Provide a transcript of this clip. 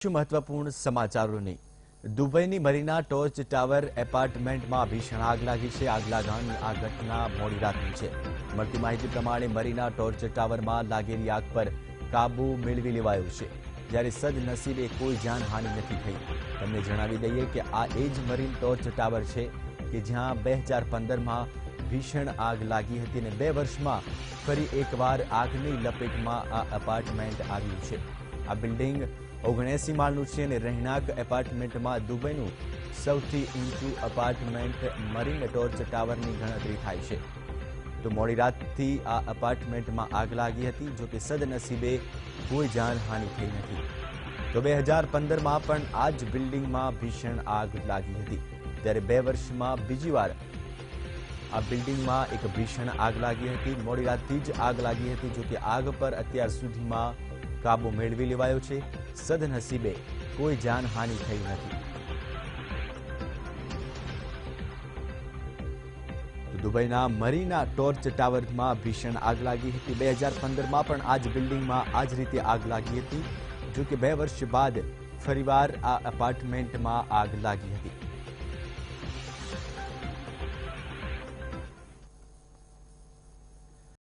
महत्वपूर्ण समाचारों दुबईनी Marina torch tower एपार्टमेंटમાં ભીષણ આગ લાગી છે। આગ લાગવાની આ ઘટના મોડી રાતની છે। મળતી માહિતી પ્રમાણે મરીના ટોર્ચ ટાવરમાં લાગેલી આગ પર કાબુ મેળવી લેવાયો છે, જ્યારે સદનસીબે કોઈ જાનહાનિ નથી થઈ। તમને જણાવી દઈએ કે આ એ જ મરીન ટોર્ચ ટાવર છે કે જ્યાં 2015માં ભીષણ આગ લાગી હતી અને 2 વર્ષમાં ફરી એકવાર આગની લપેટમાં આ એપાર્ટમેન્ટ આવ્યું છે। આ બિલ્ડિંગ 79 માળનું છે અને રહેણાંક એપાર્ટમેન્ટમાં દુબઈનું સૌથી ઊંચું એપાર્ટમેન્ટ મરીન ટોર્ચ ટાવરની ગણતરી થાય છે। તો મોડી રાતથી આ એપાર્ટમેન્ટમાં આગ લાગી હતી, જો કે સદનસીબે કોઈ જાનહાનિ થઈ નથી। તો 2015માં પણ આ જ બિલ્ડિંગમાં ભીષણ આગ લાગી હતી, ત્યારે 2 વર્ષમાં બીજી વાર આ બિલ્ડિંગમાં એક ભીષણ આગ લાગી હતી। મોડી રાતથી જ આગ લાગી હતી, જો કે આગ પર અત્યાર સુધીમાં કાબુ મેળવી લેવાયો છે। સદનસીબે કોઈ જાનહાનિ થઈ નથી। દુબઈના મરીના ટોર્ચ ટાવરમાં ભીષણ આગ લાગી હતી। 2015માં પણ આ જ બિલ્ડિંગમાં આ જ રીતે આગ લાગી હતી, જો કે 2 વર્ષ બાદ ફરીવાર આ એપાર્ટમેન્ટમાં આગ લાગી હતી।